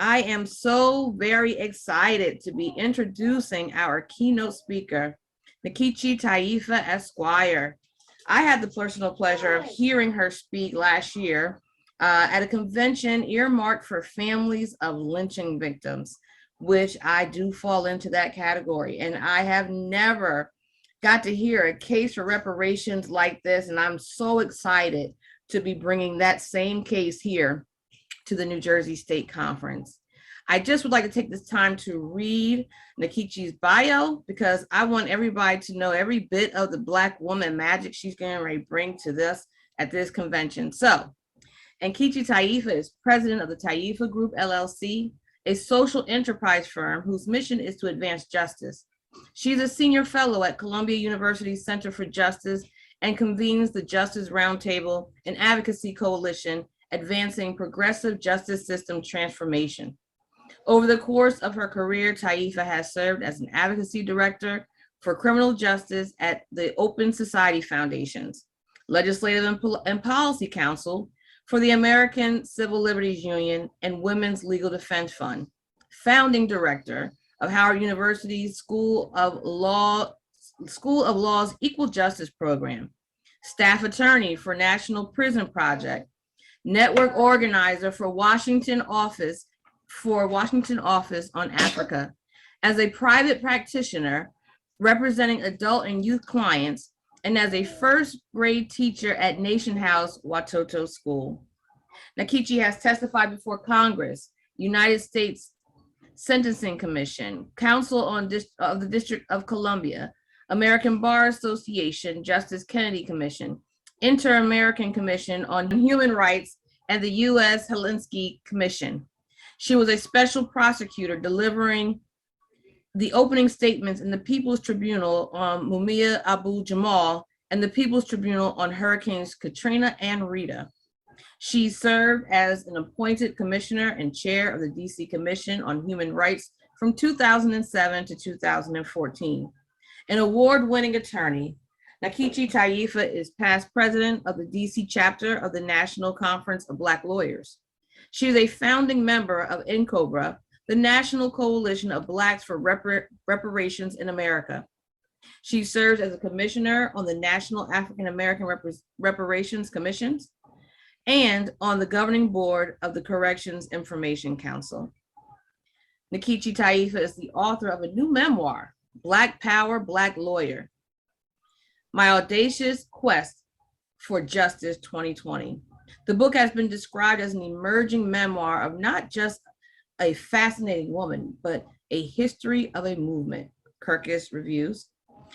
I am so very excited to be introducing our keynote speaker, Nkechi Taifa, Esquire. I had the personal pleasure of hearing her speak last year at a convention earmarked for families of lynching victims, which I do fall into that category. And I have never got to hear a case for reparations like this, and I'm so excited to be bringing that same case here to the New Jersey State Conference. I just would like to take this time to read Nkechi's bio because I want everybody to know every bit of the Black woman magic she's going to bring to this at this convention. So, Nkechi Taifa is president of the Taifa Group, LLC, a social enterprise firm whose mission is to advance justice. She's a senior fellow at Columbia University's Center for Justice and convenes the Justice Roundtable, an advocacy coalition advancing progressive justice system transformation. Over the course of her career, Taifa has served as an advocacy director for criminal justice at the Open Society Foundations, Legislative and Policy Council for the American Civil Liberties Union and Women's Legal Defense Fund, founding director of Howard University's School of Law's Equal Justice Program, staff attorney for National Prison Project, network organizer for Washington Office on Africa. As a private practitioner representing adult and youth clients, and as a first grade teacher at Nation House Watoto School. Nkechi has testified before Congress, United States Sentencing Commission, Council of the District of Columbia, American Bar Association, Justice Kennedy Commission, Inter-American Commission on Human Rights, and the U.S. Helsinki Commission. She was a special prosecutor delivering the opening statements in the People's Tribunal on Mumia Abu-Jamal and the People's Tribunal on Hurricanes Katrina and Rita. She served as an appointed commissioner and chair of the DC Commission on Human Rights from 2007 to 2014. An award-winning attorney, Nkechi Taifa is past president of the DC chapter of the National Conference of Black Lawyers. She is a founding member of NCOBRA, the National Coalition of Blacks for Reparations in America. She serves as a commissioner on the National African American Reparations Commissions and on the governing board of the Corrections Information Council. Nkechi Taifa is the author of a new memoir, Black Power, Black Lawyer, My Audacious Quest for Justice 2020. The book has been described as an emerging memoir of not just a fascinating woman, but a history of a movement, Kirkus reviews.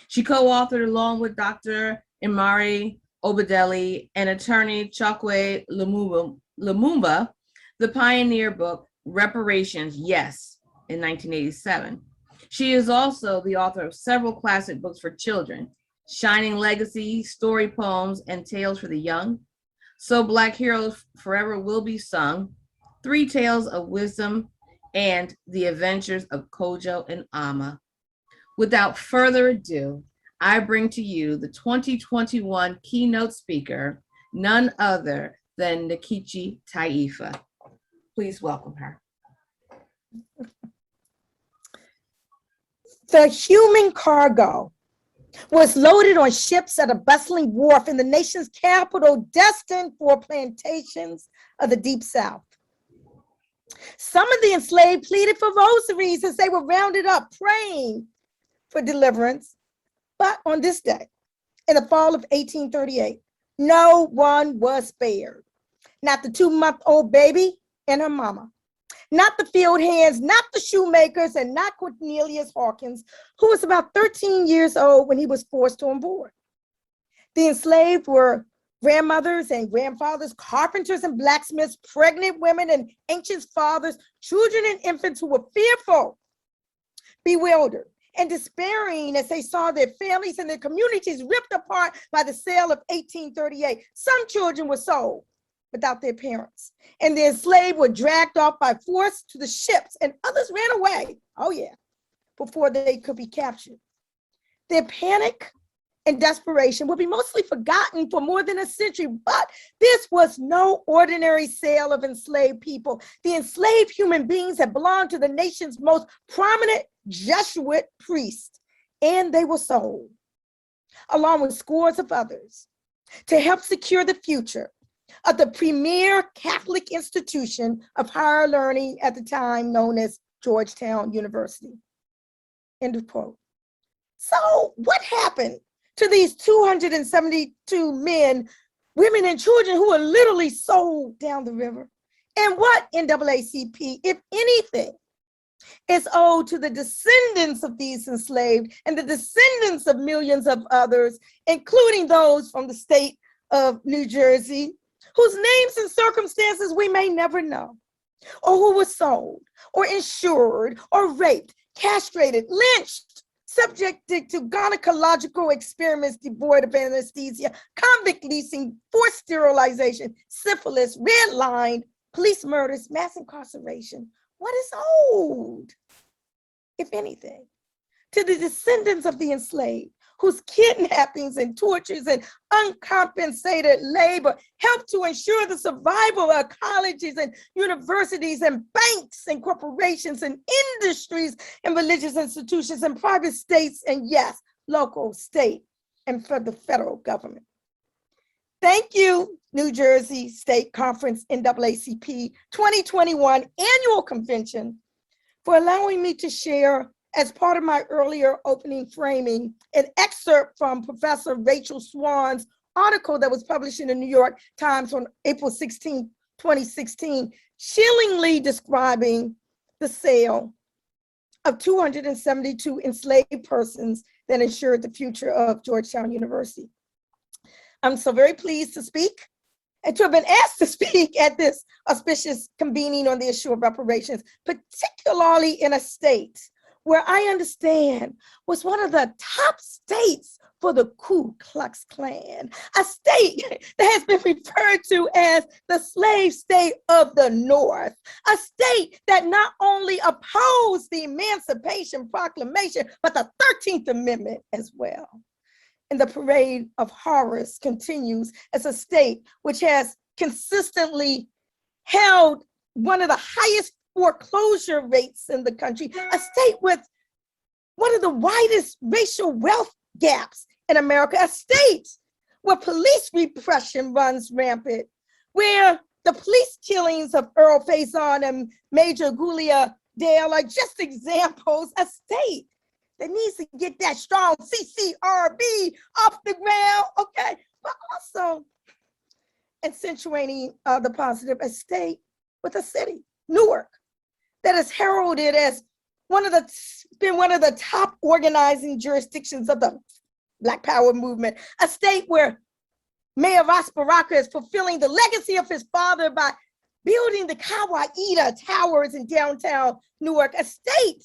She co-authored along with Dr. Imari Obadeli and attorney Chokwe Lumumba, the pioneer book, Reparations, Yes, in 1987. She is also the author of several classic books for children, Shining Legacy, Story Poems, and Tales for the Young, So Black Heroes Forever Will Be Sung, Three Tales of Wisdom, and The Adventures of Kojo and Amma. Without further ado, I bring to you the 2021 keynote speaker, none other than Nkechi Taifa. Please welcome her. The human cargo was loaded on ships at a bustling wharf in the nation's capital, destined for plantations of the Deep South. Some of the enslaved pleaded for rosaries as they were rounded up, praying for deliverance. But on this day, in the fall of 1838, no one was spared. Not the 2-month-old baby and her mama, not the field hands, not the shoemakers, and not Cornelius Hawkins, who was about 13 years old when he was forced on board. The enslaved were grandmothers and grandfathers, carpenters and blacksmiths, pregnant women and ancient fathers, children and infants who were fearful, bewildered, and despairing as they saw their families and their communities ripped apart by the sale of 1838. Some children were sold without their parents, and the enslaved were dragged off by force to the ships, and others ran away, oh yeah, before they could be captured. Their panic and desperation will be mostly forgotten for more than a century, but this was no ordinary sale of enslaved people. The enslaved human beings had belonged to the nation's most prominent Jesuit priests, and they were sold, along with scores of others, to help secure the future of the premier Catholic institution of higher learning at the time known as Georgetown University. End of quote. So what happened to these 272 men, women, and children who were literally sold down the river? And what NAACP, if anything, is owed to the descendants of these enslaved and the descendants of millions of others, including those from the state of New Jersey, whose names and circumstances we may never know, or who were sold, or insured, or raped, castrated, lynched, subjected to gynecological experiments devoid of anesthesia, convict leasing, forced sterilization, syphilis, redlined, police murders, mass incarceration. What is owed, if anything, to the descendants of the enslaved, whose kidnappings and tortures and uncompensated labor helped to ensure the survival of colleges and universities and banks and corporations and industries and religious institutions and private states and, yes, local, state, and for the federal government. Thank you, New Jersey State Conference NAACP 2021 Annual Convention, for allowing me to share, as part of my earlier opening framing, an excerpt from Professor Rachel Swan's article that was published in the New York Times on April 16, 2016, chillingly describing the sale of 272 enslaved persons that ensured the future of Georgetown University. I'm so very pleased to speak and to have been asked to speak at this auspicious convening on the issue of reparations, particularly in a state where I understand was one of the top states for the Ku Klux Klan, a state that has been referred to as the slave state of the North, a state that not only opposed the Emancipation Proclamation, but the 13th Amendment as well. And the parade of horrors continues as a state which has consistently held one of the highest foreclosure rates in the country, a state with one of the widest racial wealth gaps in America, a state where police repression runs rampant, where the police killings of Earl Faison and Major Gulia Dale are just examples, a state that needs to get that strong CCRB off the ground, okay? But also accentuating the positive, a state with a city, Newark, that is heralded as one of the top organizing jurisdictions of the Black Power movement, a state where Mayor Ross Baraka is fulfilling the legacy of his father by building the Kawaida Towers in downtown Newark, a state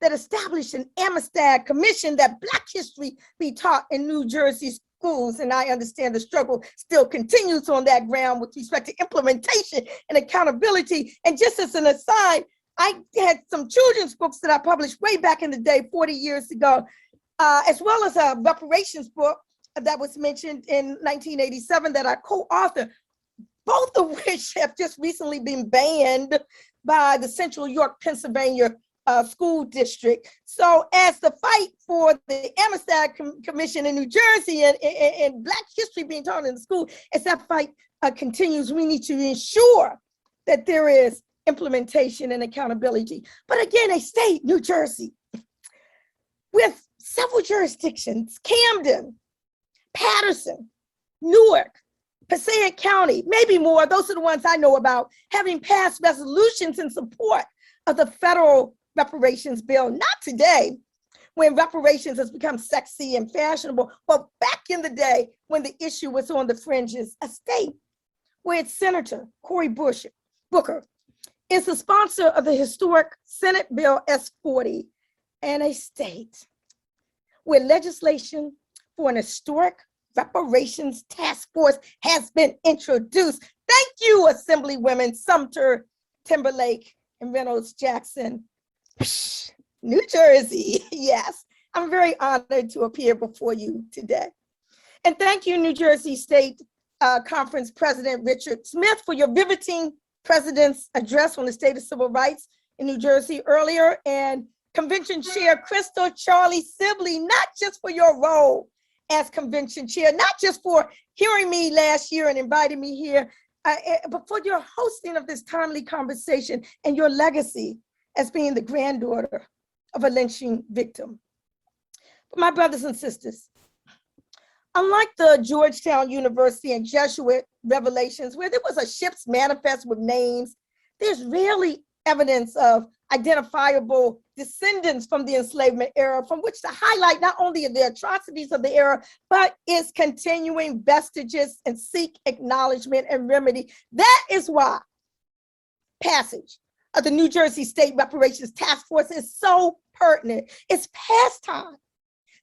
that established an Amistad Commission that Black history be taught in New Jersey schools. And I understand the struggle still continues on that ground with respect to implementation and accountability. And just as an aside, I had some children's books that I published way back in the day, 40 years ago, as well as a reparations book that was mentioned in 1987 that I co-authored, both of which have just recently been banned by the Central York, Pennsylvania school district. So as the fight for the Amistad Commission in New Jersey and Black history being taught in the school, as that fight continues, we need to ensure that there is implementation and accountability. But again, a state, New Jersey, with several jurisdictions, Camden, Patterson, Newark, Passaic County, maybe more, those are the ones I know about, having passed resolutions in support of the federal reparations bill, not today, when reparations has become sexy and fashionable, but back in the day when the issue was on the fringes, a state where its Senator Cory Booker is the sponsor of the historic Senate Bill S-40, and a state where legislation for an historic reparations task force has been introduced. Thank you, Assemblywomen Sumter, Timberlake, and Reynolds Jackson. New Jersey, yes. I'm very honored to appear before you today. And thank you, New Jersey State Conference President Richard Smith, for your riveting President's address on the state of civil rights in New Jersey earlier, and Convention Chair Crystal Charlie Sibley, not just for your role as Convention Chair, not just for hearing me last year and inviting me here, but for your hosting of this timely conversation and your legacy as being the granddaughter of a lynching victim. But my brothers and sisters, unlike the Georgetown University and Jesuit revelations, where there was a ship's manifest with names, there's rarely evidence of identifiable descendants from the enslavement era from which to highlight not only the atrocities of the era, but its continuing vestiges and seek acknowledgement and remedy. That is why passage of the New Jersey State Reparations Task Force is so pertinent. It's past time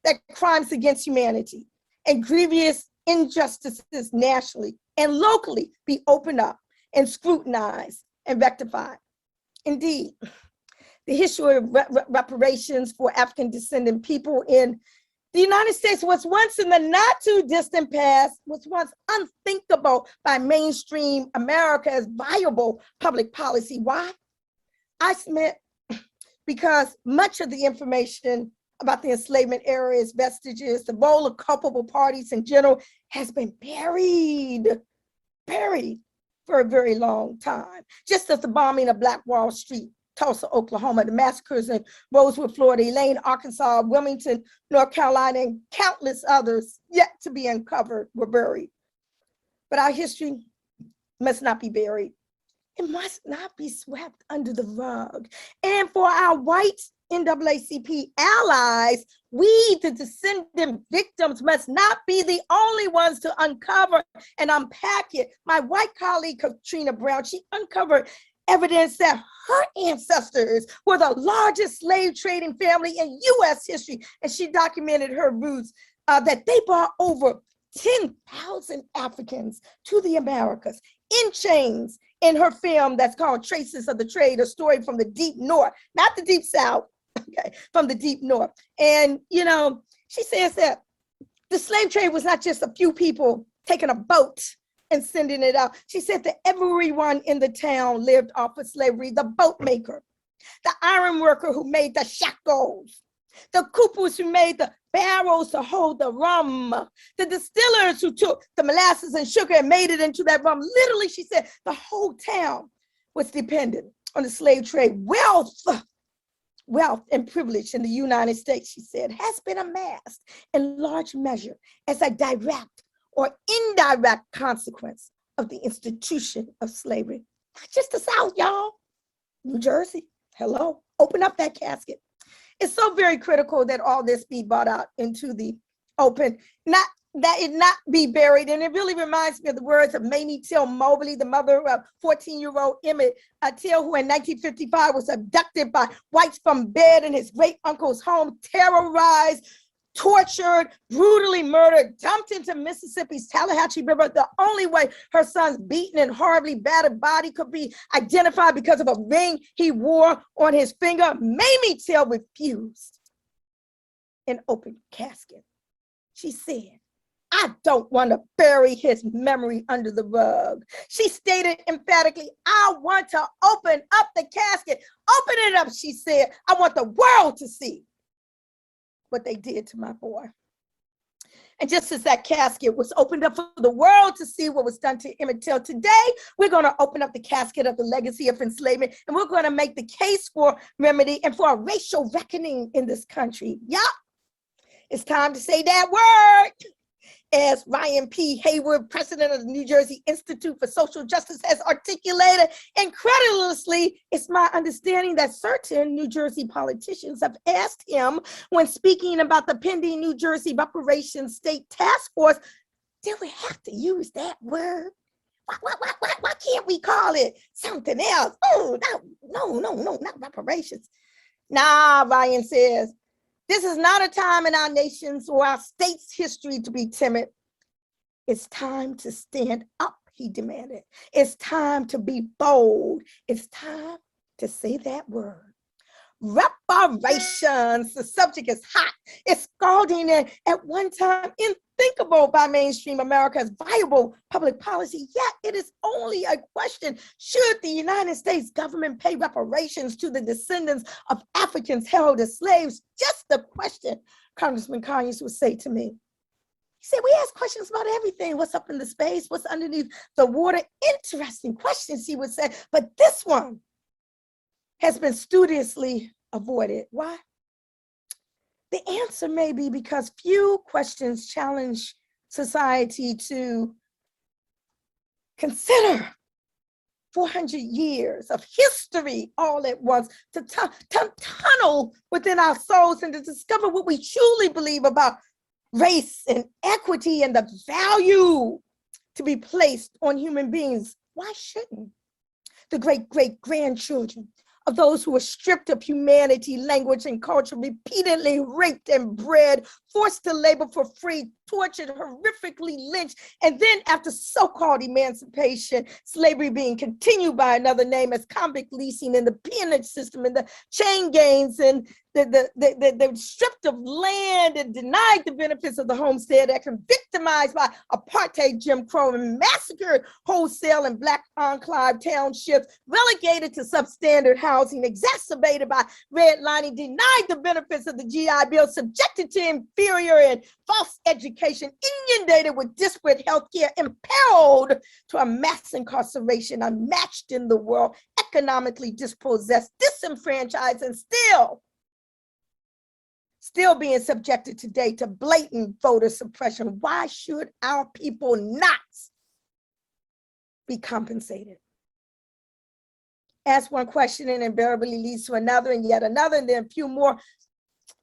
that crimes against humanity and grievous injustices nationally and locally be opened up and scrutinized and rectified. Indeed, the history of reparations for African descendant people in the United States was once in the not too distant past, was once unthinkable by mainstream America as viable public policy. Why? I submit because much of the information about the enslavement era, its vestiges, the role of culpable parties in general has been buried for a very long time. Just as the bombing of Black Wall Street, Tulsa, Oklahoma, the massacres in Rosewood, Florida, Elaine, Arkansas, Wilmington, North Carolina, and countless others yet to be uncovered were buried. But our history must not be buried. It must not be swept under the rug. And for our white NAACP allies, we, the descendant victims, must not be the only ones to uncover and unpack it. My white colleague, Katrina Brown, she uncovered evidence that her ancestors were the largest slave trading family in U.S. history. And she documented her roots, that they brought over 10,000 Africans to the Americas in chains in her film that's called Traces of the Trade, a story from the deep north, not the deep south, okay, from the deep north. And, you know, she says that the slave trade was not just a few people taking a boat and sending it out. She said that everyone in the town lived off of slavery: the boat maker, the iron worker who made the shackles, the coopers who made the barrels to hold the rum, the distillers who took the molasses and sugar and made it into that rum. Literally, she said the whole town was dependent on the slave trade. Wealth and privilege in the United States, she said, has been amassed in large measure as a direct or indirect consequence of the institution of slavery. Not just the South, y'all. New Jersey, hello, open up that casket. It's so very critical that all this be brought out into the open, not that it not be buried. And it really reminds me of the words of Mamie Till Mobley, the mother of 14-year-old Emmett Till, who in 1955 was abducted by whites from bed in his great uncle's home, terrorized, tortured, brutally murdered, dumped into Mississippi's Tallahatchie River. The only way her son's beaten and horribly battered body could be identified because of a ring he wore on his finger. Mamie Till refused an open casket. She said, I don't want to bury his memory under the rug. She stated emphatically, I want to open up the casket. Open it up, she said. I want the world to see what they did to my boy. And just as that casket was opened up for the world to see what was done to Emmett Till, today we're going to open up the casket of the legacy of enslavement, and we're going to make the case for remedy and for a racial reckoning in this country. Yup, it's time to say that word. As Ryan P. Hayward, president of the New Jersey Institute for Social Justice, has articulated, incredulously, it's my understanding that certain New Jersey politicians have asked him, when speaking about the pending New Jersey Reparations State Task Force, do we have to use that word? Why can't we call it something else? Oh, no, not reparations. Nah, Ryan says, this is not a time in our nation's or our state's history to be timid. It's time to stand up, he demanded. It's time to be bold. It's time to say that word. Reparations. The subject is hot. It's scalding, and at one time unthinkable by mainstream America as viable public policy, yet it is only a question, should the United States government pay reparations to the descendants of Africans held as slaves? Just the question, Congressman Conyers would say to me. He said, we ask questions about everything. What's up in the space? What's underneath the water? Interesting questions, he would say. But this one has been studiously avoided. Why? The answer may be because few questions challenge society to consider 400 years of history all at once, to tunnel within our souls and to discover what we truly believe about race and equity and the value to be placed on human beings. Why shouldn't the great-great-grandchildren of those who were stripped of humanity, language, and culture, repeatedly raped and bred, forced to labor for free, tortured, horrifically lynched, and then after so-called emancipation, slavery being continued by another name as convict leasing and the peonage system and the chain gangs and the stripped of land and denied the benefits of the Homestead Act and victimized by apartheid Jim Crow and massacred wholesale and Black enclave townships, relegated to substandard housing, exacerbated by redlining, denied the benefits of the GI Bill, subjected to inferior and false education, inundated with disparate healthcare, imperiled to a mass incarceration unmatched in the world, economically dispossessed, disenfranchised, and still being subjected today to blatant voter suppression. Why should our people not be compensated? Ask one question and invariably leads to another and yet another, and then a few more.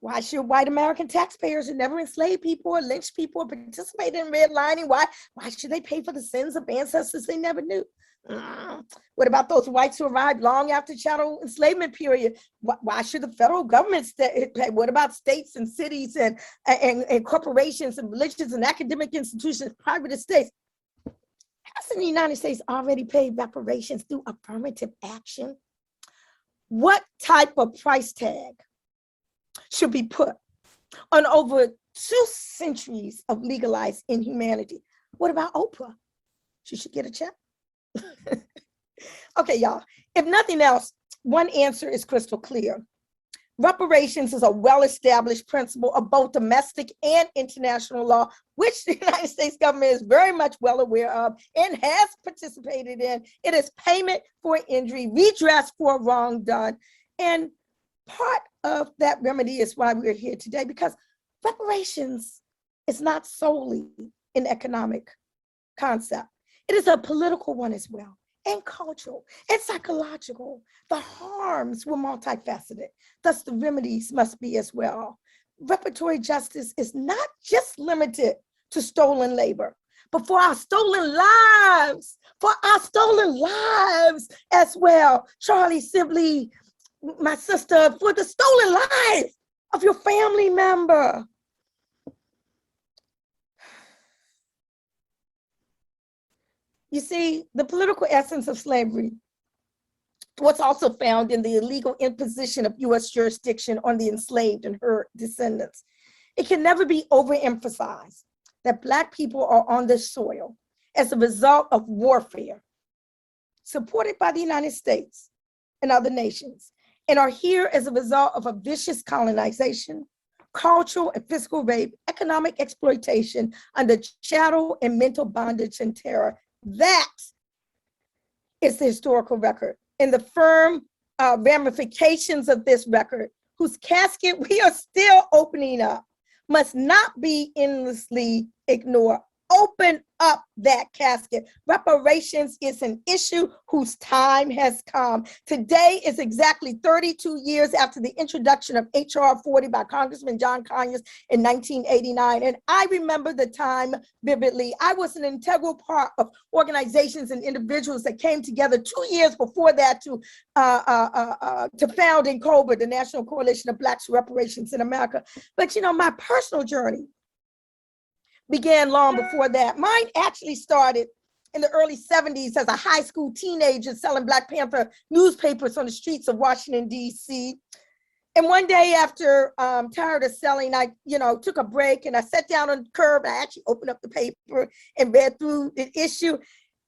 Why should white American taxpayers who never enslaved people or lynched people or participated in redlining, why should they pay for the sins of ancestors they never knew? What about those whites who arrived long after chattel enslavement period? Why should the federal government pay? What about states and cities and corporations and religions and academic institutions, private estates? Hasn't the United States already paid reparations through affirmative action? What type of price tag should be put on over 2 centuries of legalized inhumanity? What about Oprah? She should get a check. Okay, y'all, if nothing else, one answer is crystal clear. Reparations is a well-established principle of both domestic and international law, which the United States government is very much well aware of and has participated in. It is payment for injury, redress for wrong done. And part of that remedy is why we're here today, because reparations is not solely an economic concept. It is a political one as well, and cultural, and psychological. The harms were multifaceted, thus the remedies must be as well. Reparatory justice is not just limited to stolen labor, but for our stolen lives, as well. Charlie Sibley, my sister, for the stolen life of your family member. You see, the political essence of slavery was also found in the illegal imposition of U.S. jurisdiction on the enslaved and her descendants. It can never be overemphasized that Black people are on this soil as a result of warfare supported by the United States and other nations, and are here as a result of a vicious colonization, cultural and physical rape, economic exploitation under chattel and mental bondage and terror. That is the historical record, and the firm ramifications of this record, whose casket we are still opening up, must not be endlessly ignored. Open up that casket. Reparations is an issue whose time has come. Today is exactly 32 years after the introduction of H.R. 40 by Congressman John Conyers in 1989. And I remember the time vividly. I was an integral part of organizations and individuals that came together 2 years before that to found NCOBRA, the National Coalition of Blacks for Reparations in America. But you know, my personal journey began long before that. Mine actually started in the early 70s as a high school teenager selling Black Panther newspapers on the streets of Washington, D.C. And one day after tired of selling, I, took a break and I sat down on the curb. I actually opened up the paper and read through the issue.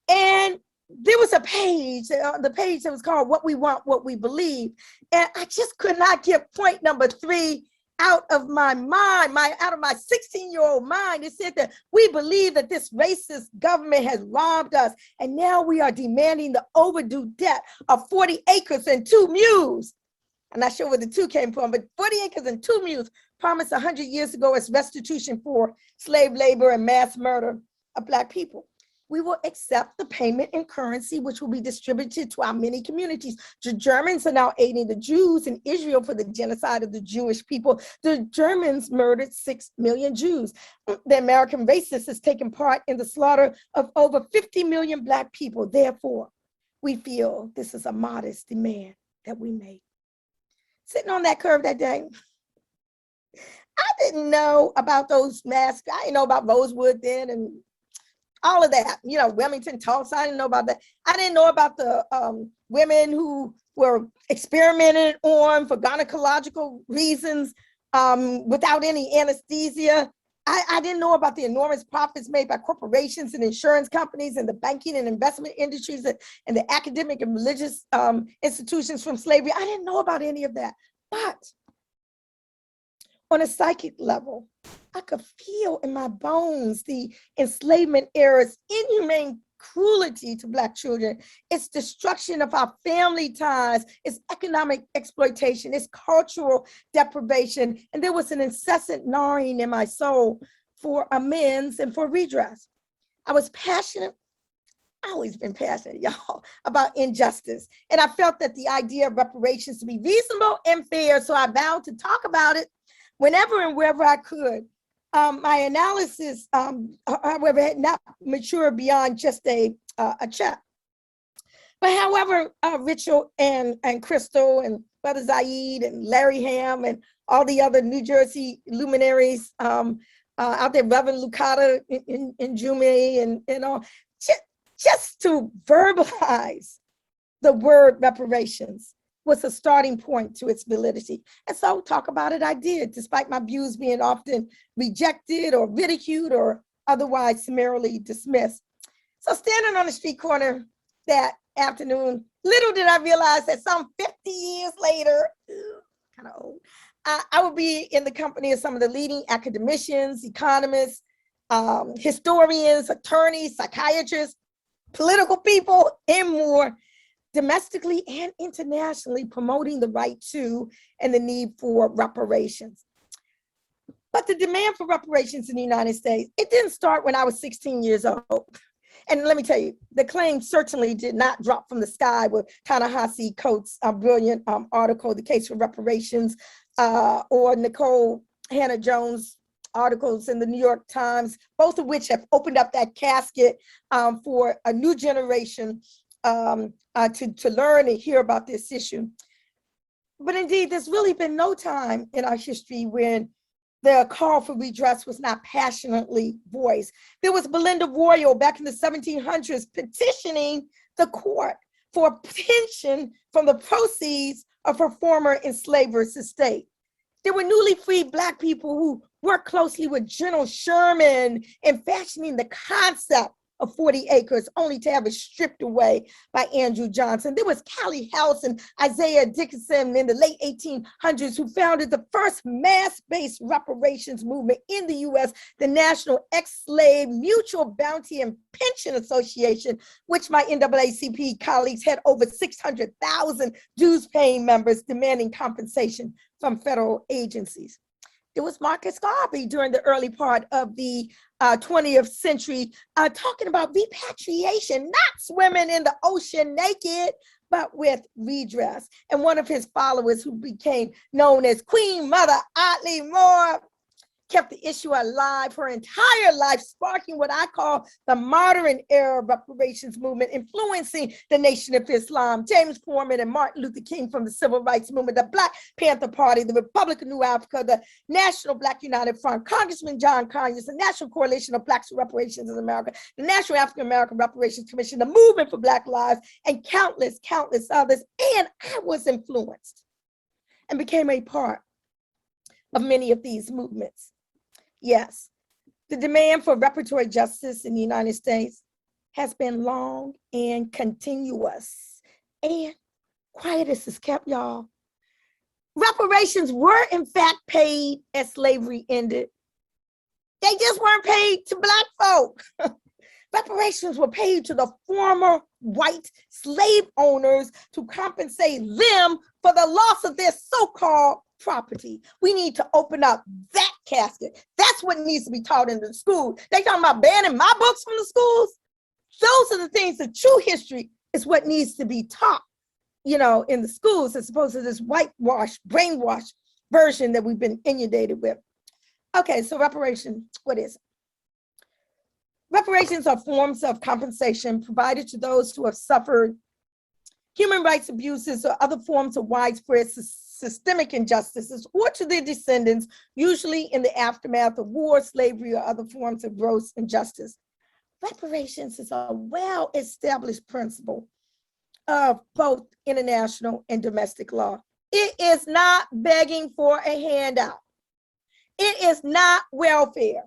And there was a page, the page that was called What We Want, What We Believe. And I just could not get point number 3 out of my mind, out of my 16-year-old mind. It said that we believe that this racist government has robbed us. And now we are demanding the overdue debt of 40 acres and 2 mules. I'm not sure where the 2 came from, but 40 acres and 2 mules promised 100 years ago as restitution for slave labor and mass murder of Black people. We will accept the payment in currency, which will be distributed to our many communities. The Germans are now aiding the Jews in Israel for the genocide of the Jewish people. The Germans murdered 6 million Jews. The American racist has taken part in the slaughter of over 50 million Black people. Therefore, we feel this is a modest demand that we make. Sitting on that curve that day, I didn't know about those masks. I didn't know about Rosewood then and all of that, Wilmington, Tulsa, I didn't know about that. I didn't know about the women who were experimented on for gynecological reasons without any anesthesia. I didn't know about the enormous profits made by corporations and insurance companies and the banking and investment industries and the academic and religious institutions from slavery. I didn't know about any of that. But on a psychic level, I could feel in my bones the enslavement era's inhumane cruelty to Black children, its destruction of our family ties, its economic exploitation, its cultural deprivation. And there was an incessant gnawing in my soul for amends and for redress. I was passionate. I always been passionate, y'all, about injustice. And I felt that the idea of reparations to be reasonable and fair. So I vowed to talk about it whenever and wherever I could. My analysis, however, had not matured beyond just a check. But however, Rachel and Crystal and Brother Zaid and Larry Ham and all the other New Jersey luminaries out there, Reverend Lucata in Jume and all, just to verbalize the word reparations was a starting point to its validity. And so talk about it I did, despite my views being often rejected or ridiculed or otherwise summarily dismissed. So standing on the street corner that afternoon, little did I realize that some 50 years later, kind of old, I would be in the company of some of the leading academicians, economists, historians, attorneys, psychiatrists, political people, and more, domestically and internationally, promoting the right to and the need for reparations. But the demand for reparations in the United States, it didn't start when I was 16 years old. And let me tell you, the claim certainly did not drop from the sky with Ta-Nehisi Coates' brilliant article, The Case for Reparations, or Nicole Hannah-Jones' articles in the New York Times, both of which have opened up that casket for a new generation to learn and hear about this issue. But indeed, there's really been no time in our history when the call for redress was not passionately voiced. There was Belinda Royal back in the 1700s petitioning the court for a pension from the proceeds of her former enslaver's estate. There were newly freed Black people who worked closely with General Sherman in fashioning the concept of 40 acres, only to have it stripped away by Andrew Johnson. There was Callie House and Isaiah Dickinson in the late 1800s who founded the first mass-based reparations movement in the US, the National Ex-Slave Mutual Bounty and Pension Association, which my NAACP colleagues had over 600,000 dues-paying members demanding compensation from federal agencies. It was Marcus Garvey during the early part of the 20th century talking about repatriation, not swimming in the ocean naked, but with redress. And one of his followers, who became known as Queen Mother Otley Moore, kept the issue alive her entire life, sparking what I call the modern era reparations movement, influencing the Nation of Islam, James Foreman and Martin Luther King from the Civil Rights Movement, the Black Panther Party, the Republic of New Africa, the National Black United Front, Congressman John Conyers, the National Coalition of Blacks for Reparations in America, the National African American Reparations Commission, the Movement for Black Lives, and countless others. And I was influenced. and became a part of many of these movements. Yes, the demand for reparatory justice in the United States has been long and continuous. And quiet as is kept, y'all. Reparations were in fact paid as slavery ended. They just weren't paid to Black folk. Reparations were paid to the former white slave owners to compensate them for the loss of their so-called property. We need to open up that casket. That's what needs to be taught in the school. They talking about banning my books from the schools. Those are the things, the true history is what needs to be taught, you know, in the schools, as opposed to this whitewash, brainwash version that we've been inundated with. Okay, so reparation, what is it? Reparations are forms of compensation provided to those who have suffered human rights abuses or other forms of widespread systemic injustices, or to their descendants, usually in the aftermath of war, slavery, or other forms of gross injustice. Reparations is a well-established principle of both international and domestic law. It is not begging for a handout. It is not welfare.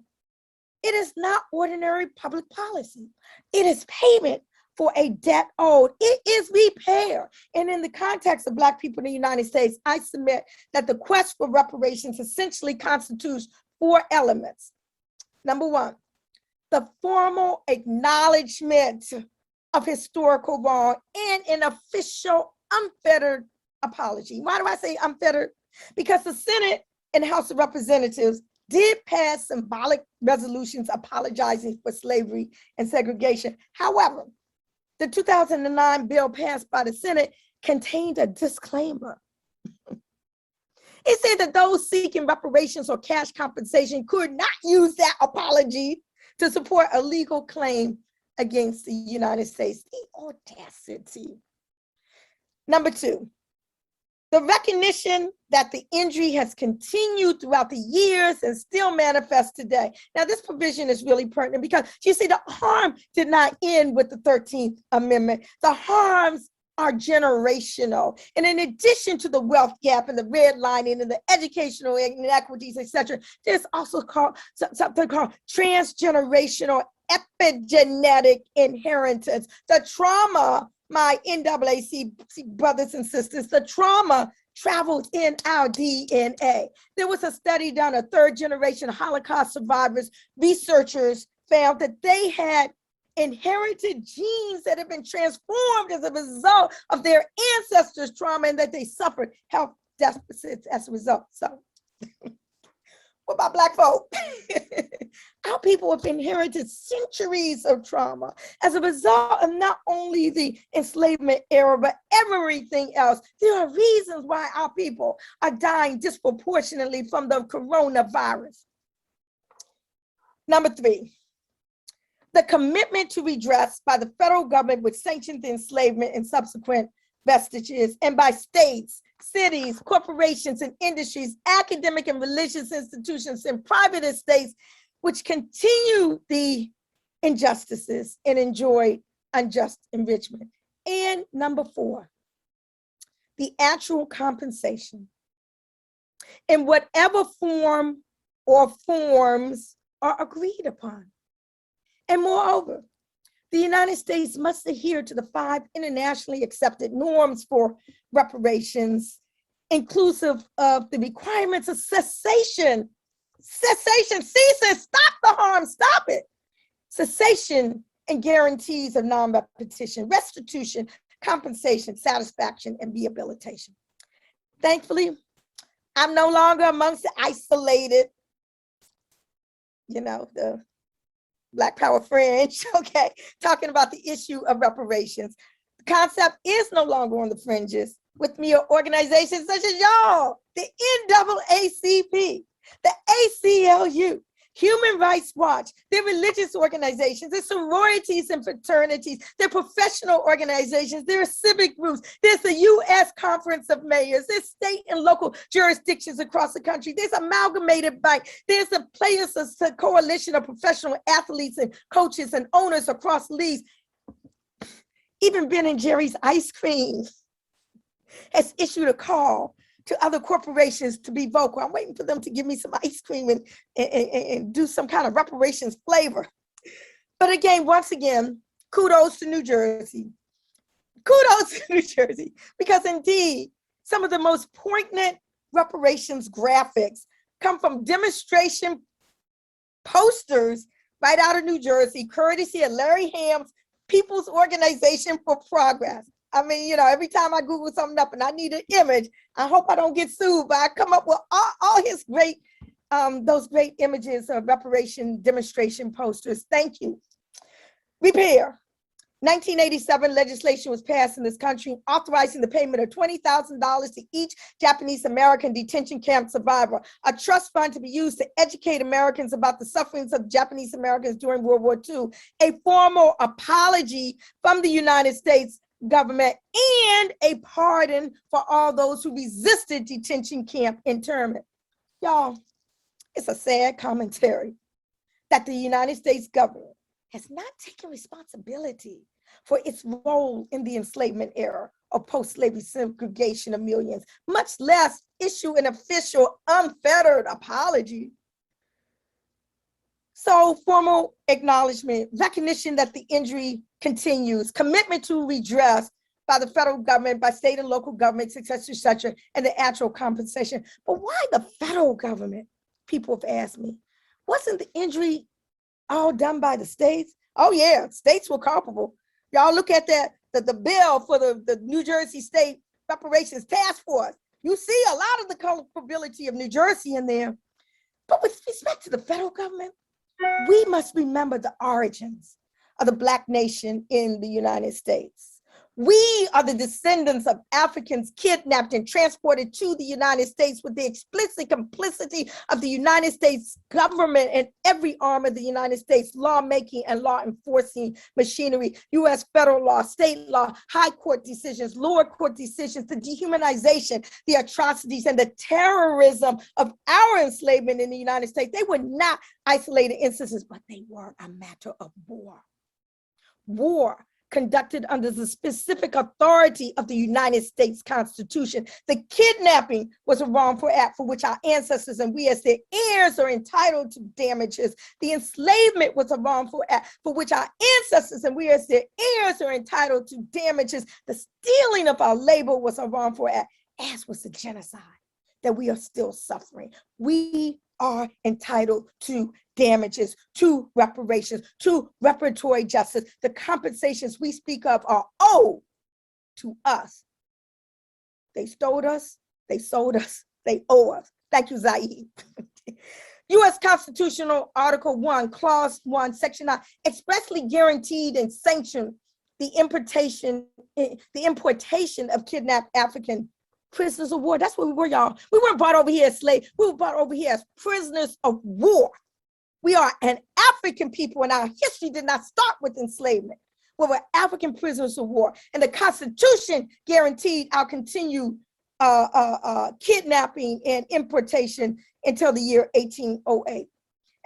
It is not ordinary public policy. It is payment for a debt owed. It is repair. And in the context of Black people in the United States, I submit that the quest for reparations essentially constitutes 4 elements. Number 1, the formal acknowledgement of historical wrong and an official unfettered apology. Why do I say unfettered? Because the Senate and House of Representatives did pass symbolic resolutions apologizing for slavery and segregation. However, the 2009 bill passed by the Senate contained a disclaimer. It said that those seeking reparations or cash compensation could not use that apology to support a legal claim against the United States. The audacity. Number 2, the recognition that the injury has continued throughout the years and still manifests today. Now, this provision is really pertinent because you see, the harm did not end with the 13th Amendment. The harms are generational. And in addition to the wealth gap and the redlining and the educational inequities, etc., there's also something called transgenerational epigenetic inheritance. The trauma, my NAACP brothers and sisters, the trauma traveled in our DNA. There was a study done of 3rd-generation Holocaust survivors. Researchers found that they had inherited genes that have been transformed as a result of their ancestors' trauma, and that they suffered health deficits as a result. So, what about Black folk? Our people have inherited centuries of trauma as a result of not only the enslavement era, but everything else. There are reasons why our people are dying disproportionately from the coronavirus. Number 3, the commitment to redress by the federal government, which sanctions the enslavement and subsequent vestiges, and by states, cities, corporations, and industries, academic and religious institutions, and private estates, which continue the injustices and enjoy unjust enrichment. And number 4, the actual compensation in whatever form or forms are agreed upon. And moreover, the United States must adhere to the 5 internationally accepted norms for reparations, inclusive of the requirements of cessation, cease and stop the harm, stop it. Cessation and guarantees of non-repetition, restitution, compensation, satisfaction, and rehabilitation. Thankfully, I'm no longer amongst the isolated, the Black Power fringe, okay, talking about the issue of reparations. The concept is no longer on the fringes. With me are organizations such as y'all, the NAACP, the ACLU, Human Rights Watch, their religious organizations, their sororities and fraternities, their professional organizations, their civic groups. There's the U.S. Conference of Mayors, there's state and local jurisdictions across the country. There's Amalgamated Bank. There's the Players Coalition of professional athletes and coaches and owners across leagues. Even Ben and Jerry's Ice Cream has issued a call to other corporations to be vocal. I'm waiting for them to give me some ice cream and do some kind of reparations flavor. But again, once again, kudos to New Jersey. Kudos to New Jersey, because indeed, some of the most poignant reparations graphics come from demonstration posters right out of New Jersey, courtesy of Larry Ham's People's Organization for Progress. I mean, you know, every time I Google something up and I need an image, I hope I don't get sued, but I come up with all his great, those great images of reparation demonstration posters. Thank you. Repair. 1987 legislation was passed in this country authorizing the payment of $20,000 to each Japanese American detention camp survivor, a trust fund to be used to educate Americans about the sufferings of Japanese Americans during World War II, a formal apology from the United States government, and a pardon for all those who resisted detention camp internment. Y'all, it's a sad commentary that the United States government has not taken responsibility for its role in the enslavement era of post-slavery segregation of millions, much less issue an official unfettered apology. So formal acknowledgement, recognition that the injury continues, commitment to redress by the federal government, by state and local governments, et cetera, and the actual compensation. But why the federal government? People have asked me. Wasn't the injury all done by the states? Oh yeah, states were culpable. Y'all look at that, the bill for the New Jersey State Reparations Task Force. You see a lot of the culpability of New Jersey in there. But with respect to the federal government, we must remember the origins of the Black nation in the United States. We are the descendants of Africans kidnapped and transported to the United States with the explicit complicity of the United States government and every arm of the United States lawmaking and law enforcing machinery, U.S. federal law, state law, high court decisions, lower court decisions, the dehumanization, the atrocities, and the terrorism of our enslavement in the United States. They were not isolated instances, but they were a matter of war. War conducted under the specific authority of the United States Constitution. The kidnapping was a wrongful act for which our ancestors and we as their heirs are entitled to damages. The enslavement was a wrongful act for which our ancestors and we as their heirs are entitled to damages. The stealing of our labor was a wrongful act, as was the genocide that we are still suffering. We are entitled to damages, to reparations, to reparatory justice. The compensations we speak of are owed to us. They stole us, they sold us, they owe us. Thank you, Zaid. U.S. Constitutional Article 1, Clause 1, Section 9, expressly guaranteed and sanctioned the importation of kidnapped African prisoners of war. That's what we were, y'all. We weren't brought over here as slaves. We were brought over here as prisoners of war. We are an African people, and our history did not start with enslavement. We were African prisoners of war, and the Constitution guaranteed our continued kidnapping and importation until the year 1808.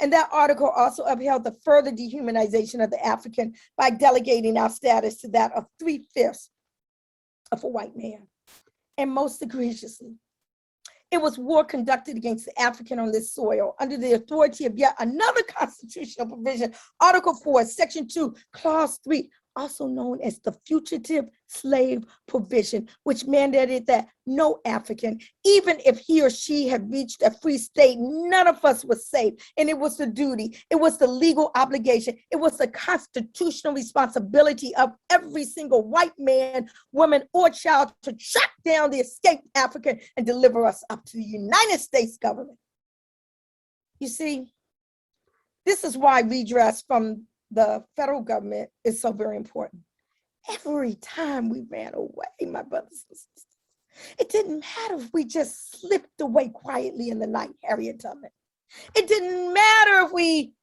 And that article also upheld the further dehumanization of the African by delegating our status to that of 3/5 of a white man. And most egregiously, it was war conducted against the African on this soil under the authority of yet another constitutional provision, Article 4, Section 2, Clause 3, also known as the Fugitive Slave Provision, which mandated that no African, even if he or she had reached a free state, none of us was safe. And it was the duty, it was the legal obligation, it was the constitutional responsibility of every single white man, woman, or child to track down the escaped African and deliver us up to the United States government. You see, this is why redress from the federal government is so very important. Every time we ran away, my brothers and sisters, it didn't matter if we just slipped away quietly in the night, Harriet Tubman. It didn't matter if we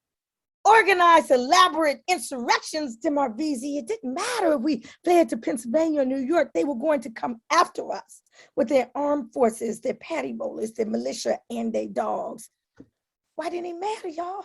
organized elaborate insurrections, Demarvisi. It didn't matter if we fled to Pennsylvania or New York. They were going to come after us with their armed forces, their patty rollers, their militia, and their dogs. Why didn't it matter, y'all?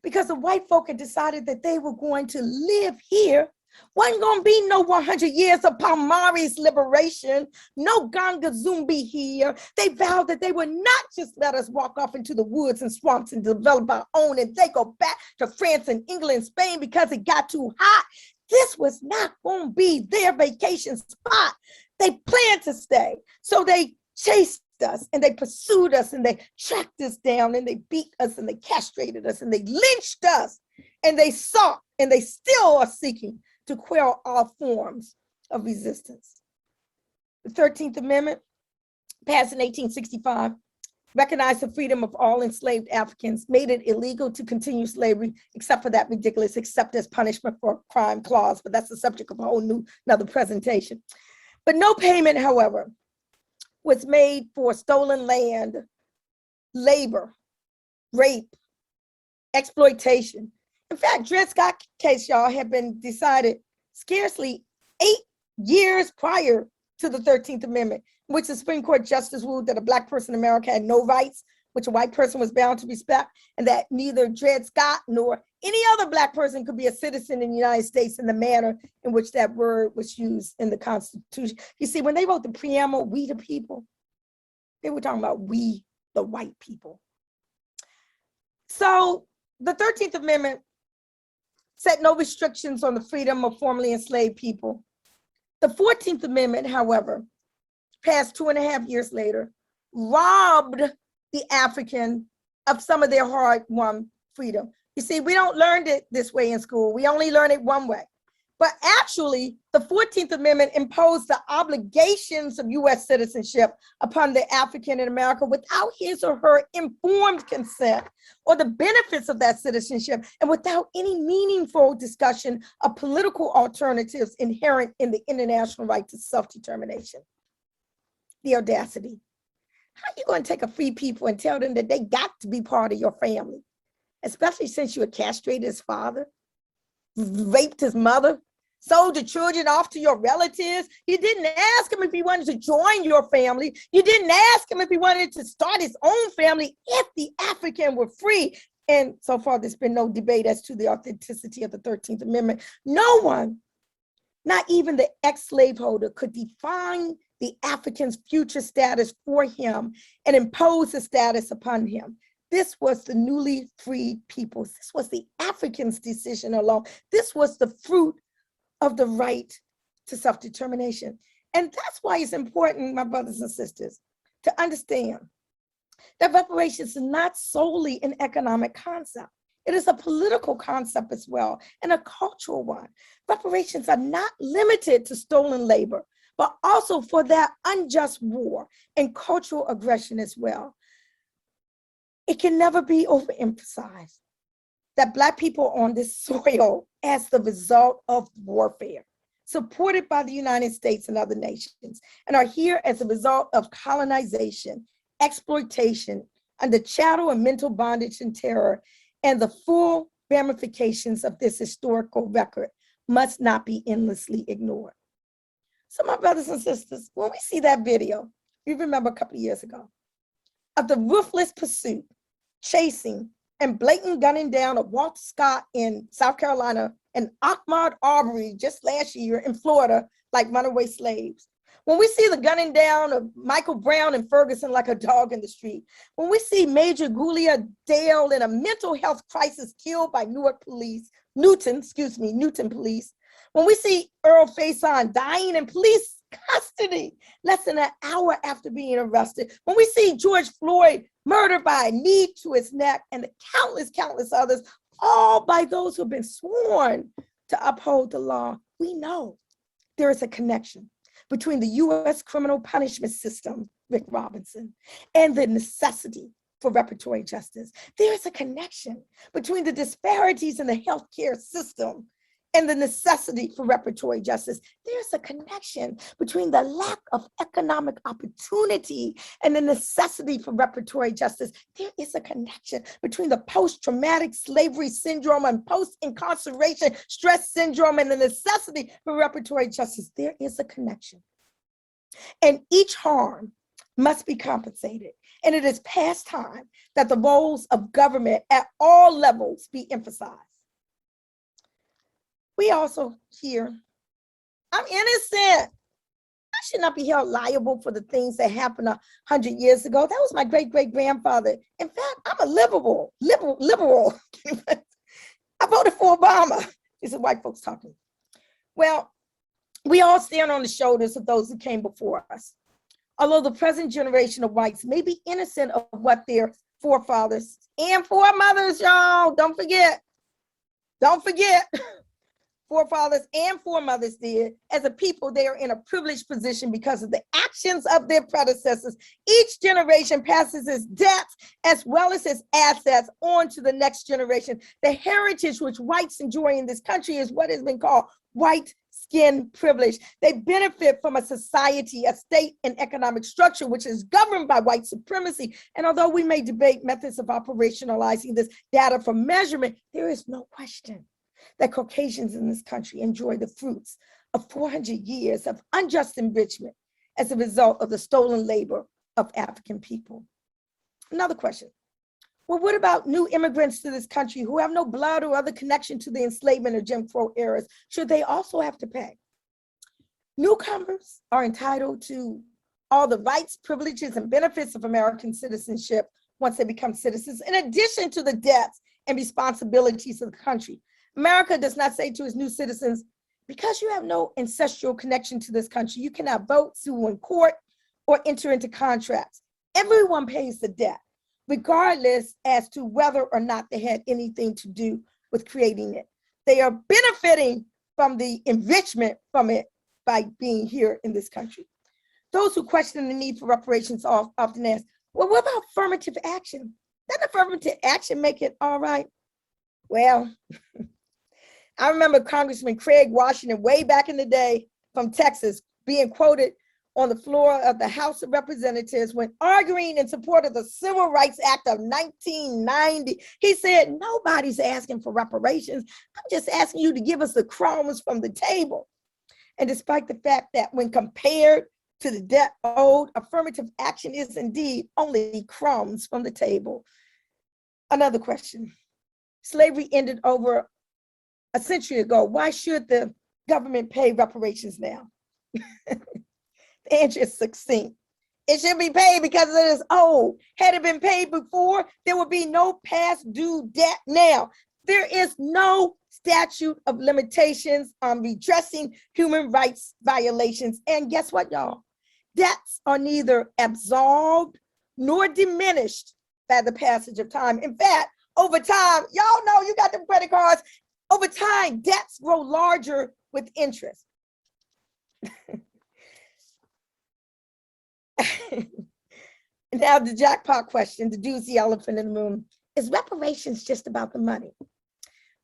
Because the white folk had decided that they were going to live here Wasn't gonna be no 100 years of Palmares liberation, no Ganga Zumbi here. They vowed that they would not just let us walk off into the woods and swamps and develop our own and they go back to France and England and Spain because it got too hot. This was not gonna be their vacation spot. They planned to stay. So they chased us and they pursued us and they tracked us down and they beat us and they castrated us and they lynched us and they sought and they still are seeking to quell all forms of resistance. The 13th Amendment, passed in 1865, recognized the freedom of all enslaved Africans, made it illegal to continue slavery, except for that ridiculous except as punishment for crime clause, but that's the subject of a whole another presentation. But no payment, however, was made for stolen land, labor, rape, exploitation. In fact, Dred Scott case, y'all, had been decided scarcely 8 years prior to the 13th Amendment, in which the Supreme Court justice ruled that a Black person in America had no rights, which a white person was bound to respect, and that neither Dred Scott nor any other Black person could be a citizen in the United States in the manner in which that word was used in the Constitution. You see, when they wrote the preamble, we the people, they were talking about we, the white people. So the 13th Amendment set no restrictions on the freedom of formerly enslaved people. The 14th Amendment, however, passed 2.5 years later, robbed the African of some of their hard-won freedom. You see, we don't learn it this way in school. We only learn it one way. But actually, the 14th Amendment imposed the obligations of US citizenship upon the African in America without his or her informed consent or the benefits of that citizenship, and without any meaningful discussion of political alternatives inherent in the international right to self-determination. The audacity. How are you going to take a free people and tell them that they got to be part of your family, especially since you had castrated his father, raped his mother, sold the children off to your relatives? You didn't ask him if he wanted to join your family. You didn't ask him if he wanted to start his own family if the African were free. And so far, there's been no debate as to the authenticity of the 13th Amendment. No one, not even the ex-slaveholder, could define the African's future status for him and impose a status upon him. This was the newly freed peoples. This was the Africans' decision alone. This was the fruit of the right to self-determination. And that's why it's important, my brothers and sisters, to understand that reparations is not solely an economic concept. It is a political concept as well, and a cultural one. Reparations are not limited to stolen labor, but also for that unjust war and cultural aggression as well. It can never be overemphasized that Black people on this soil, as the result of warfare, supported by the United States and other nations, and are here as a result of colonization, exploitation, under chattel and mental bondage and terror, and the full ramifications of this historical record must not be endlessly ignored. So my brothers and sisters, when we see that video, you remember a couple of years ago, of the ruthless pursuit, chasing, and blatant gunning down of Walter Scott in South Carolina and Ahmaud Arbery just last year in Florida, like runaway slaves. When we see the gunning down of Michael Brown in Ferguson like a dog in the street, when we see Major Julia Dale in a mental health crisis killed by Newton police, when we see Earl Faison dying in police custody less than an hour after being arrested, when we see George Floyd murdered by a knee to his neck, and the countless others, all by those who have been sworn to uphold the law, we know there is a connection between the U.S. criminal punishment system, Rick Robinson, and the necessity for reparatory justice. There is a connection between the disparities in the healthcare system and the necessity for reparatory justice. There's a connection between the lack of economic opportunity and the necessity for reparatory justice. There is a connection between the post-traumatic slavery syndrome and post-incarceration stress syndrome and the necessity for reparatory justice. There is a connection. And each harm must be compensated. And it is past time that the roles of government at all levels be emphasized. We also hear, I'm innocent. I should not be held liable for the things that happened 100 years ago. That was my great-great-grandfather. In fact, I'm a liberal. I voted for Obama. These are white folks talking. Well, we all stand on the shoulders of those who came before us. Although the present generation of whites may be innocent of what their forefathers and foremothers, y'all, don't forget, forefathers and foremothers did, as a people, they are in a privileged position because of the actions of their predecessors. Each generation passes its debts as well as its assets on to the next generation. The heritage which whites enjoy in this country is what has been called white skin privilege. They benefit from a society, a state, and economic structure which is governed by white supremacy. And although we may debate methods of operationalizing this data for measurement, there is no question that Caucasians in this country enjoy the fruits of 400 years of unjust enrichment as a result of the stolen labor of African people. Another question. Well, what about new immigrants to this country who have no blood or other connection to the enslavement or Jim Crow eras? Should they also have to pay? Newcomers are entitled to all the rights, privileges, and benefits of American citizenship once they become citizens, in addition to the debts and responsibilities of the country. America does not say to its new citizens, because you have no ancestral connection to this country, you cannot vote, sue in court, or enter into contracts. Everyone pays the debt, regardless as to whether or not they had anything to do with creating it. They are benefiting from the enrichment from it by being here in this country. Those who question the need for reparations often ask, well, what about affirmative action? Doesn't affirmative action make it all right? Well, I remember Congressman Craig Washington way back in the day from Texas being quoted on the floor of the House of Representatives when arguing in support of the Civil Rights Act of 1990. He said, nobody's asking for reparations. I'm just asking you to give us the crumbs from the table. And despite the fact that when compared to the debt owed, affirmative action is indeed only crumbs from the table. Another question. Slavery ended over a century ago. Why should the government pay reparations now? The answer is succinct. It should be paid because it is old. Had it been paid before, there would be no past due debt now. There is no statute of limitations on redressing human rights violations. And guess what, y'all? Debts are neither absolved nor diminished by the passage of time. In fact, over time, y'all know you got them credit cards. Over time, debts grow larger with interest. Now the jackpot question, the doozy elephant in the room. Is reparations just about the money?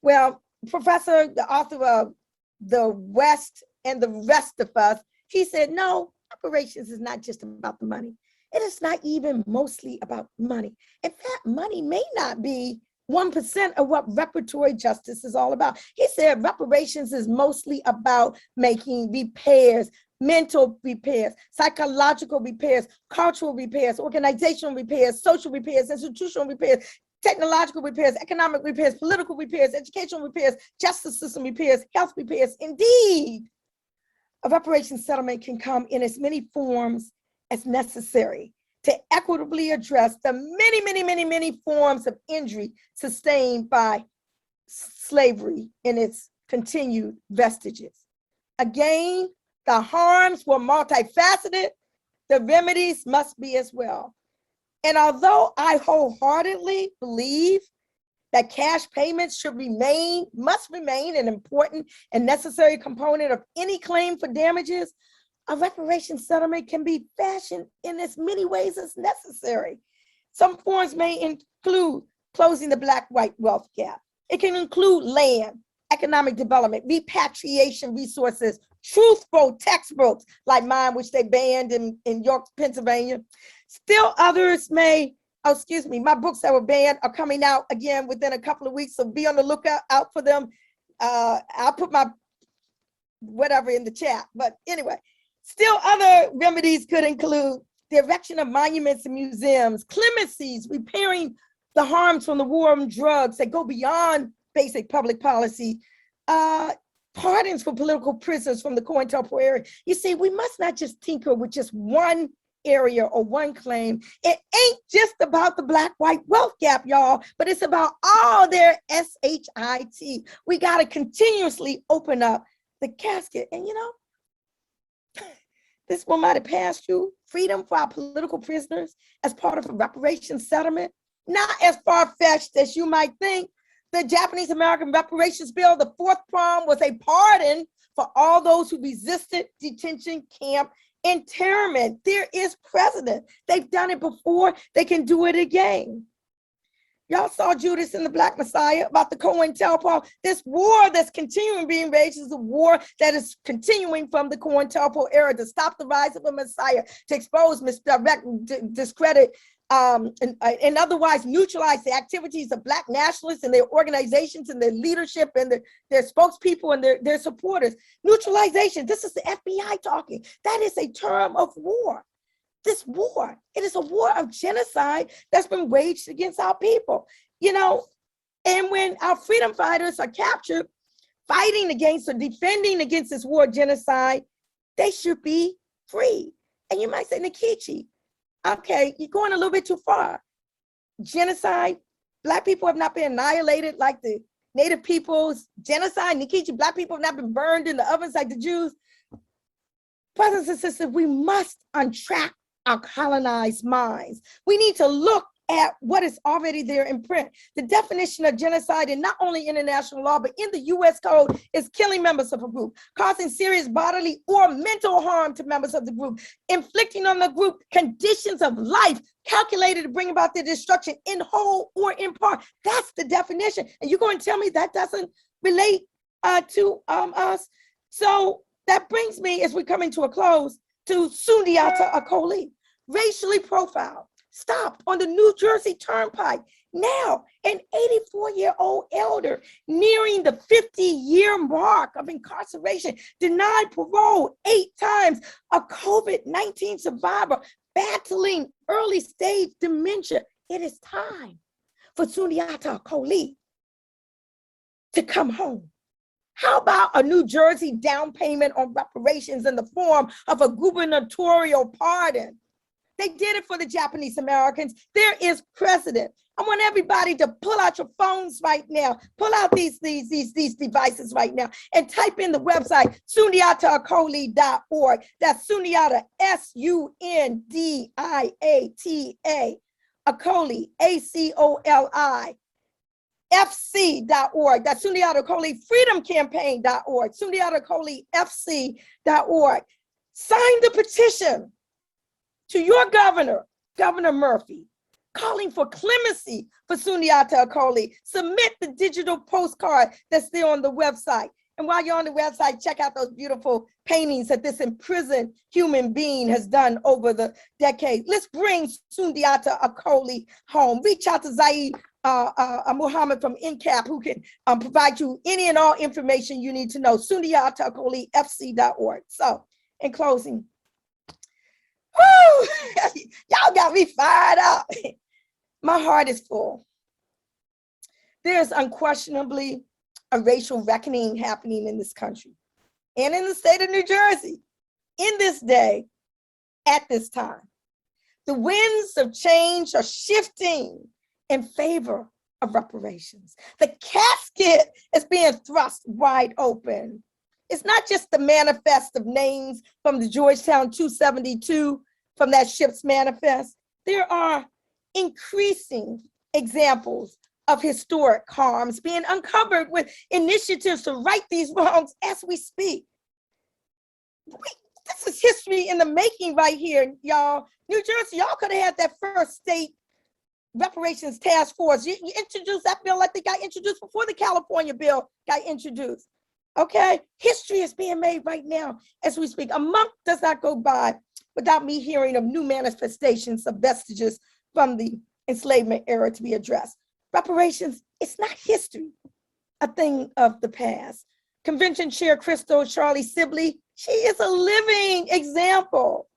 Well, Professor, the author of The West and the Rest of Us, he said, no, reparations is not just about the money. It is not even mostly about money. In fact, money may not be 1% of what reparatory justice is all about. He said reparations is mostly about making repairs, mental repairs, psychological repairs, cultural repairs, organizational repairs, social repairs, institutional repairs, technological repairs, economic repairs, political repairs, educational repairs, justice system repairs, health repairs. Indeed, a reparations settlement can come in as many forms as necessary to equitably address the many forms of injury sustained by slavery and its continued vestiges. Again, the harms were multifaceted, the remedies must be as well. And although I wholeheartedly believe that cash payments must remain an important and necessary component of any claim for damages, a reparations settlement can be fashioned in as many ways as necessary. Some forms may include closing the Black-white wealth gap. It can include land, economic development, repatriation resources, truthful textbooks like mine, which they banned in York, Pennsylvania. Still others my books that were banned are coming out again within a couple of weeks, so be on the lookout out for them. I'll put my whatever in the chat, but anyway. Still other remedies could include the erection of monuments and museums, clemencies, repairing the harms from the war on drugs that go beyond basic public policy, pardons for political prisoners from the COINTELPRO area. You see, we must not just tinker with just one area or one claim. It ain't just about the black-white wealth gap, y'all, but it's about all their SHIT. We got to continuously open up the casket. And you know, this one might have passed you, freedom for our political prisoners as part of a reparations settlement. Not as far-fetched as you might think. The Japanese American Reparations Bill, the fourth prong, was a pardon for all those who resisted detention camp internment. There is precedent. They've done it before. They can do it again. Y'all saw Judas and the Black Messiah about the COINTELPRO. This war that's continuing being waged is a war that is continuing from the COINTELPRO era to stop the rise of a Messiah, to expose, misdirect, discredit, and otherwise neutralize the activities of Black nationalists and their organizations and their leadership and their spokespeople and their supporters. Neutralization, this is the FBI talking. That is a term of war. This war, it is a war of genocide that's been waged against our people, you know. And when our freedom fighters are captured, fighting against or defending against this war of genocide, they should be free. And you might say, Nkechi, okay, you're going a little bit too far. Genocide, Black people have not been annihilated like the Native peoples. Genocide, Nkechi, Black people have not been burned in the ovens like the Jews. Brothers and sisters, we must untrack our colonized minds. We need to look at what is already there in print. The definition of genocide in not only international law, but in the US Code is killing members of a group, causing serious bodily or mental harm to members of the group, inflicting on the group conditions of life calculated to bring about their destruction in whole or in part. That's the definition. And you're going to tell me that doesn't relate to us? So that brings me, as we're coming to a close, to Sundiata Acoli, racially profiled, stopped on the New Jersey Turnpike. Now, an 84-year-old elder nearing the 50-year mark of incarceration, denied parole 8 times, a COVID-19 survivor battling early stage dementia. It is time for Sundiata Acoli to come home. How about a New Jersey down payment on reparations in the form of a gubernatorial pardon? They did it for the Japanese Americans. There is precedent. I want everybody to pull out your phones right now, pull out these devices right now, and type in the website sundiataacoli.org. That's Sundiata, SUNDIATA, Acoli, ACOLI. FC.org. That's Sundiata Acoli Freedom Campaign.org. Sundiata Acoli FC.org. Sign the petition to your governor, Governor Murphy, calling for clemency for Sundiata Acoli. Submit the digital postcard that's there on the website. And while you're on the website, check out those beautiful paintings that this imprisoned human being has done over the decades. Let's bring Sundiata Acoli home. Reach out to Zaid Muhammad from NCAP, who can provide you any and all information you need to know. SundiataAcoliFC.org. So, in closing, whoo, y'all got me fired up. My heart is full. There's unquestionably a racial reckoning happening in this country and in the state of New Jersey in this day, at this time. The winds of change are shifting in favor of reparations. The casket is being thrust wide open. It's not just the manifest of names from the Georgetown 272, from that ship's manifest. There are increasing examples of historic harms being uncovered with initiatives to right these wrongs as we speak. This is history in the making right here, y'all. New Jersey, y'all could have had that first state reparations task force. You introduced that bill like they got introduced before the California bill got introduced. Okay, history is being made right now as we speak. A month does not go by without me hearing of new manifestations of vestiges from the enslavement era to be addressed. Reparations, it's not history, a thing of the past. Convention Chair Crystal Charlie Sibley, she is a living example.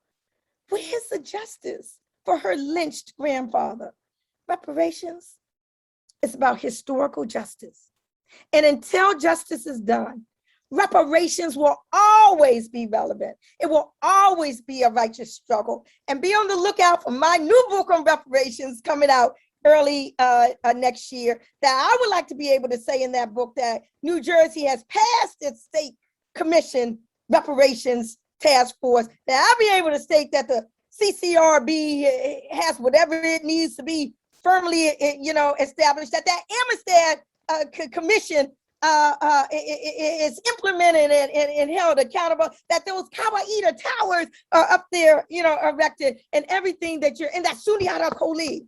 Where's the justice for her lynched grandfather? Reparations, it's about historical justice. And until justice is done reparations will always be relevant. It will always be a righteous struggle. And be on the lookout for my new book on reparations coming out early next year, that I would like to be able to say in that book that New Jersey has passed its state commission reparations task force, that I'll be able to state that the CCRB has whatever it needs to be firmly, established, that Amistad commission is implemented and held accountable, that those Kawaida towers are up there, erected, and everything that and that Sunyata Koli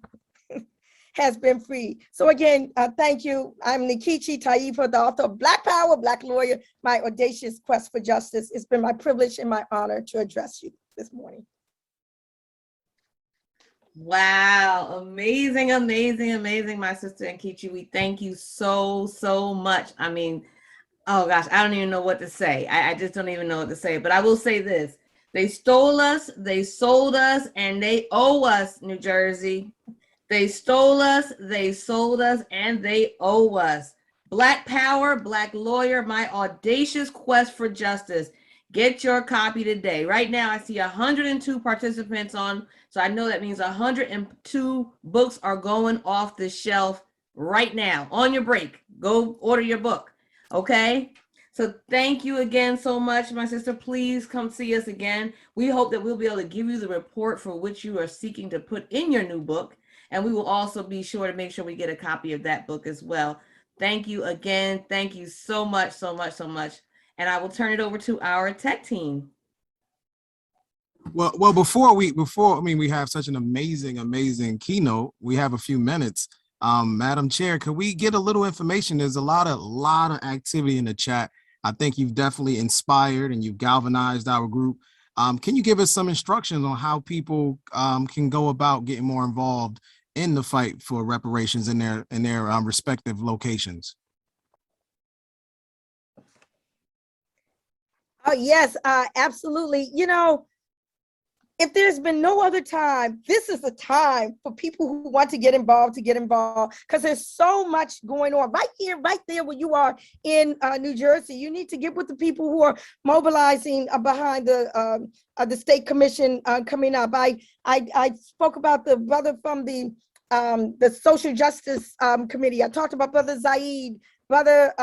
has been freed. So again, thank you. I'm Nkechi Taifa, the author of Black Power, Black Lawyer, My Audacious Quest for Justice. It's been my privilege and my honor to address you this morning. Wow, amazing, amazing, amazing, my sister Nkechi. We thank you so, so much. I mean, oh gosh, I don't even know what to say. I just don't even know what to say, but I will say this. They stole us, they sold us, and they owe us, New Jersey. They stole us, they sold us, and they owe us. Black Power, Black Lawyer, My Audacious Quest for Justice. Get your copy today. Right now, I see 102 participants on, so I know that means 102 books are going off the shelf right now. On your break, go order your book, okay? So thank you again so much, my sister. Please come see us again. We hope that we'll be able to give you the report for which you are seeking to put in your new book. And we will also be sure to make sure we get a copy of that book as well. Thank you again. Thank you so much, so much, so much. And I will turn it over to our tech team. Well, before we have such an amazing keynote. We have a few minutes. Madam Chair, could we get a little information? There's a lot of activity in the chat. I think you've definitely inspired and you've galvanized our group. Can you give us some instructions on how people can go about getting more involved in the fight for reparations in their respective locations? Oh, yes, absolutely. If there's been no other time, this is the time for people who want to get involved, because there's so much going on right here, right there where you are in New Jersey. You need to get with the people who are mobilizing behind the state commission coming up. I spoke about the brother from the social justice committee. I talked about Brother Zaid, Brother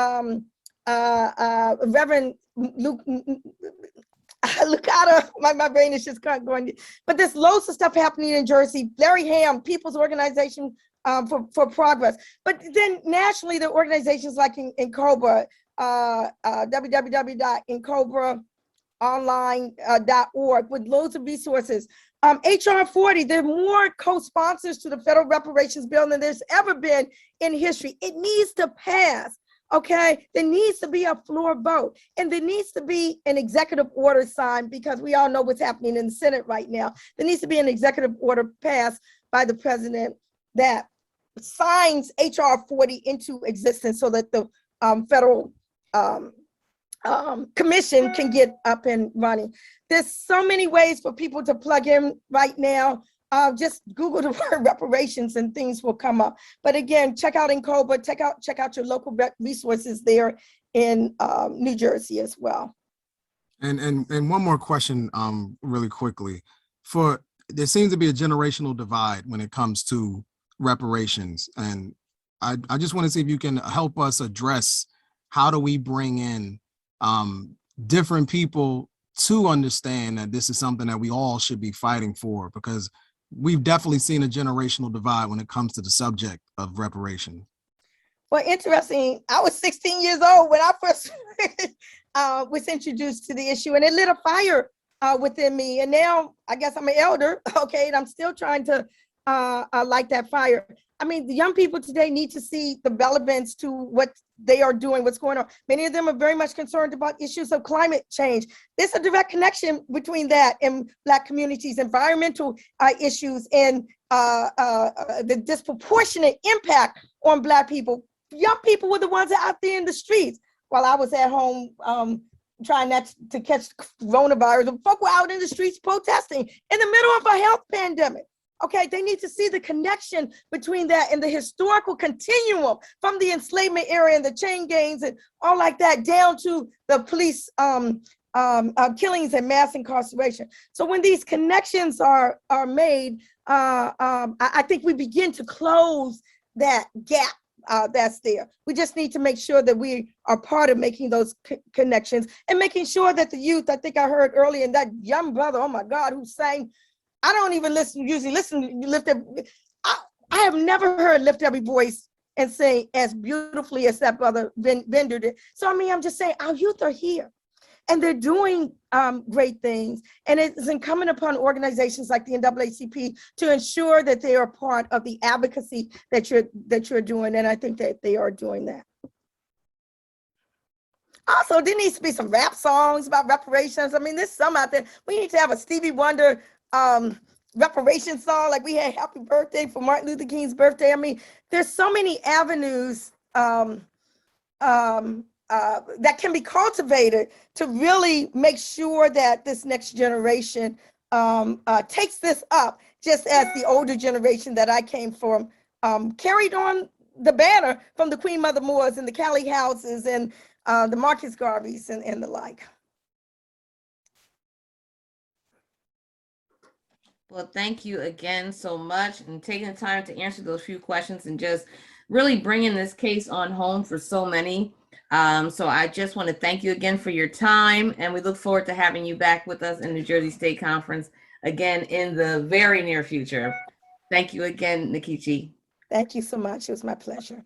Reverend Luke. Look out, my brain is just going. But there's loads of stuff happening in Jersey. Larry Ham, People's Organization for Progress. But then nationally, there are organizations like NCOBRA, www.ncobraonline.org, with loads of resources. HR 40, there are more co-sponsors to the federal reparations bill than there's ever been in history. It needs to pass. Okay, there needs to be a floor vote, and there needs to be an executive order signed, because we all know what's happening in the Senate right now. There needs to be an executive order passed by the president that signs HR 40 into existence, so that the federal commission can get up and running. There's so many ways for people to plug in right now. Just Google the word reparations and things will come up. But again, check out NCOBRA, check out your local resources there in New Jersey as well. And one more question, really quickly. There seems to be a generational divide when it comes to reparations, and I just want to see if you can help us address how do we bring in different people to understand that this is something that we all should be fighting for, because we've definitely seen a generational divide when it comes to the subject of reparation. Well, interesting. I was 16 years old when I first was introduced to the issue, and it lit a fire within me. And now I guess I'm an elder, okay, and I'm still trying to light that fire. I mean, the young people today need to see the relevance to what they are doing, what's going on. Many of them are very much concerned about issues of climate change. There's a direct connection between that and Black communities, environmental issues, and the disproportionate impact on Black people. Young people were the ones out there in the streets while I was at home trying not to catch coronavirus. The folk were out in the streets protesting in the middle of a health pandemic. Okay, they need to see the connection between that and the historical continuum from the enslavement era and the chain gangs and all like that down to the police killings and mass incarceration. So when these connections are made, I think we begin to close that gap that's there. We just need to make sure that we are part of making those connections and making sure that the youth, I think I heard earlier, and that young brother, oh my God, who sang, I don't even usually listen, lift up. I have never heard Lift Every Voice and sing as beautifully as that brother Bender did. So, I mean, I'm just saying our youth are here and they're doing great things. And it's incumbent upon organizations like the NAACP to ensure that they are part of the advocacy that you're doing. And I think that they are doing that. Also, there needs to be some rap songs about reparations. I mean, there's some out there. We need to have a Stevie Wonder reparation song, like we had Happy Birthday for Martin Luther King's birthday. I mean, there's so many avenues that can be cultivated to really make sure that this next generation takes this up, just as the older generation that I came from carried on the banner from the Queen Mother Moores and the Callie Houses and the Marcus Garveys and the like. Well, thank you again so much and taking the time to answer those few questions and just really bringing this case on home for so many. So I just want to thank you again for your time, and we look forward to having you back with us in New Jersey State Conference again in the very near future. Thank you again, Nkechi. Thank you so much. It was my pleasure.